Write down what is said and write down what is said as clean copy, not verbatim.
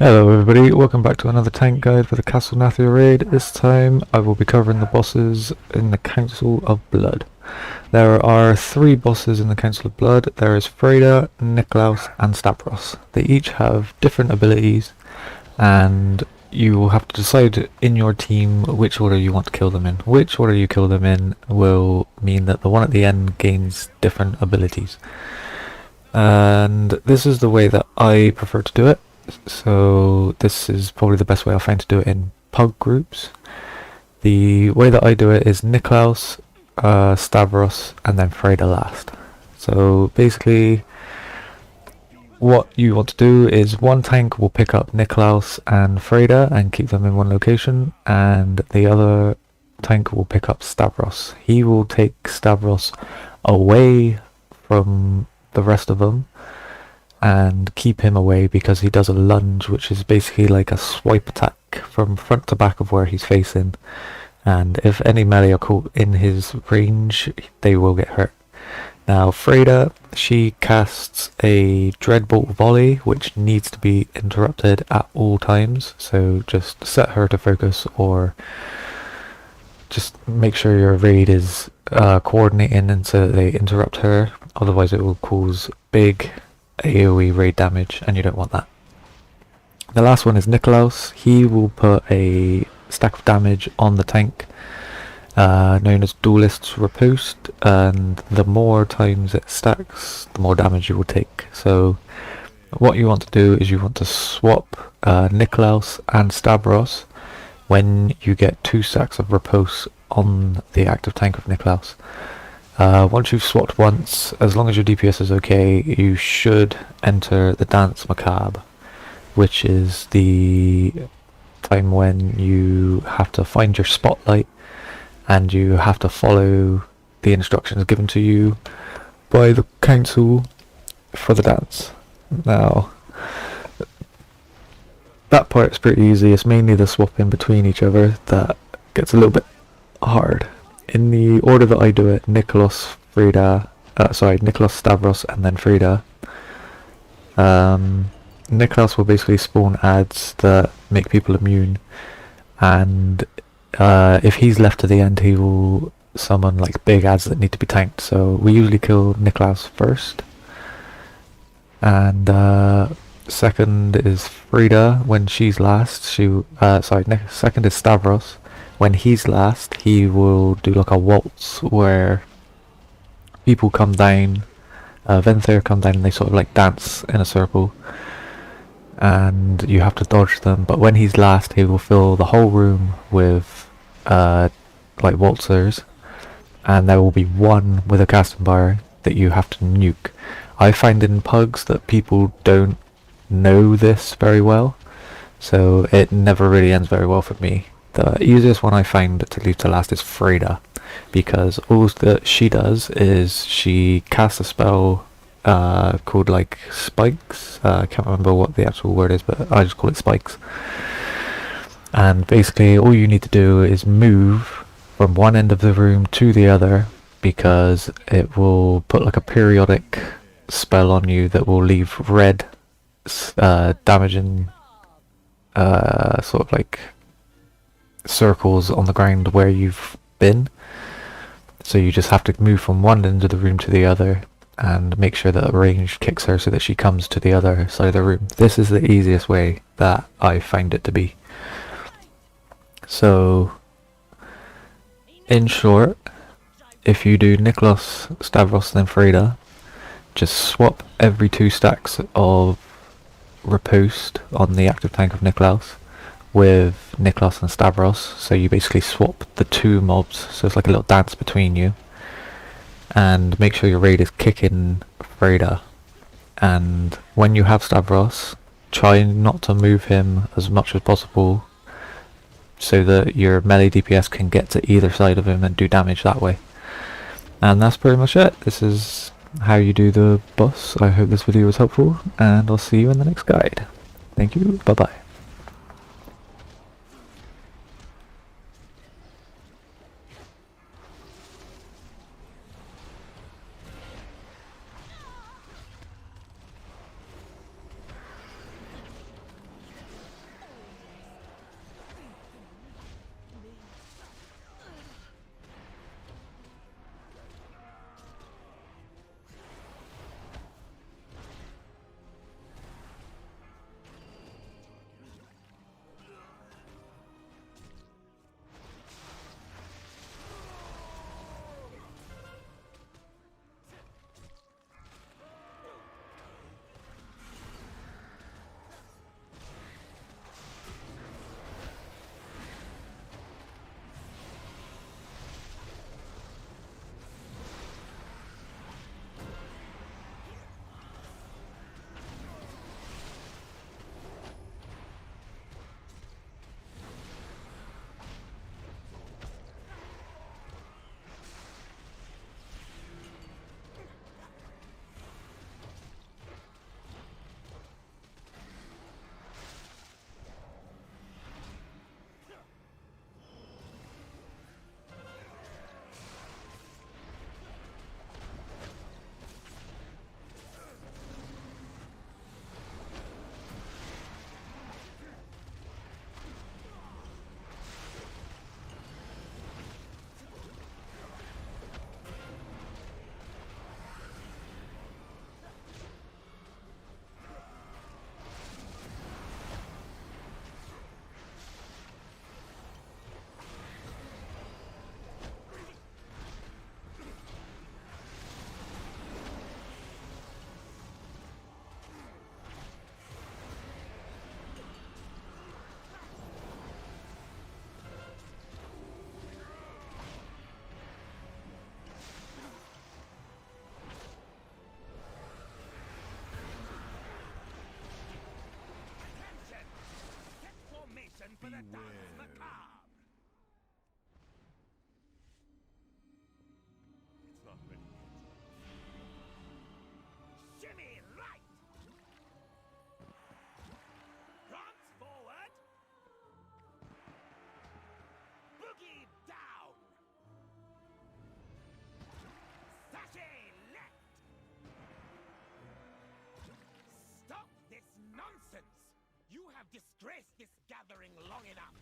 Hello everybody, welcome back to another tank guide for the Castle Nathria raid. This time I will be covering the bosses in the Council of Blood. There are 3 bosses in the Council of Blood. There is Freda, Niklaus and Stavros. They each have different abilities and you will have to decide in your team which order you want to kill them in. Which order you kill them in will mean that the one at the end gains different abilities. And this is the way that I prefer to do it. So this is probably the best way I find to do it in pug groups. The way that I do it is Niklaus, Stavros and then Freda last. So basically what you want to do is one tank will pick up Niklaus and Freda and keep them in one location, and the other tank will pick up Stavros. He will take Stavros away from the rest of them and keep him away because he does a lunge, which is basically like a swipe attack from front to back of where he's facing, and if any melee are caught in his range they will get hurt. Now Freda, she casts a Dreadbolt volley which needs to be interrupted at all times, so just set her to focus or just make sure your raid is coordinating and so that they interrupt her, otherwise it will cause big AoE raid damage and you don't want that. The last one is Niklaus. He will put a stack of damage on the tank known as Duelist's Riposte, and the more times it stacks the more damage you will take. So what you want to do is you want to swap Niklaus and Stavros when you get 2 stacks of Riposte on the active tank of Niklaus. Once you've swapped once, as long as your DPS is okay, you should enter the Dance Macabre, which is the time when you have to find your spotlight and you have to follow the instructions given to you by the council for the dance. Now, that part is pretty easy. It's mainly the swap in between each other that gets a little bit hard. In the order that I do it, Niklaus, Stavros and then Freda. Niklaus will basically spawn ads that make people immune, and if he's left to the end he will summon like big ads that need to be tanked, so we usually kill Niklaus first, and second is Freda when she's last. Second is Stavros. When he's last, he will do like a waltz where people come down, Venthyr come down and they sort of like dance in a circle and you have to dodge them, but when he's last he will fill the whole room with like waltzers, and there will be one with a casting bar that you have to nuke. I find in pugs that people don't know this very well, so it never really ends very well for me. The easiest one I find to leave to last is Freda, because all that she does is she casts a spell called like spikes. I can't remember what the actual word is, but I just call it spikes. And basically all you need to do is move from one end of the room to the other, because it will put like a periodic spell on you that will leave red damaging sort of like circles on the ground where you've been. So you just have to move from one end of the room to the other and make sure that a range kicks her so that she comes to the other side of the room. This is the easiest way that I find it to be. So in short, if you do Niklaus, Stavros and then Freda, just swap every 2 stacks of Riposte on the active tank of Niklaus with Niklaus and Stavros, so you basically swap the 2 mobs, so it's like a little dance between you, and make sure your raid is kicking Freda. And when you have Stavros, try not to move him as much as possible so that your melee DPS can get to either side of him and do damage that way. And that's pretty much it. This is how you do the boss. I hope this video was helpful, and I'll see you in the next guide. Thank you, bye bye. dance macabre! It's not ready yet. Shimmy right! Prance forward! Boogie down! Sachet left! Stop this nonsense! You have disgraced this gathering long enough!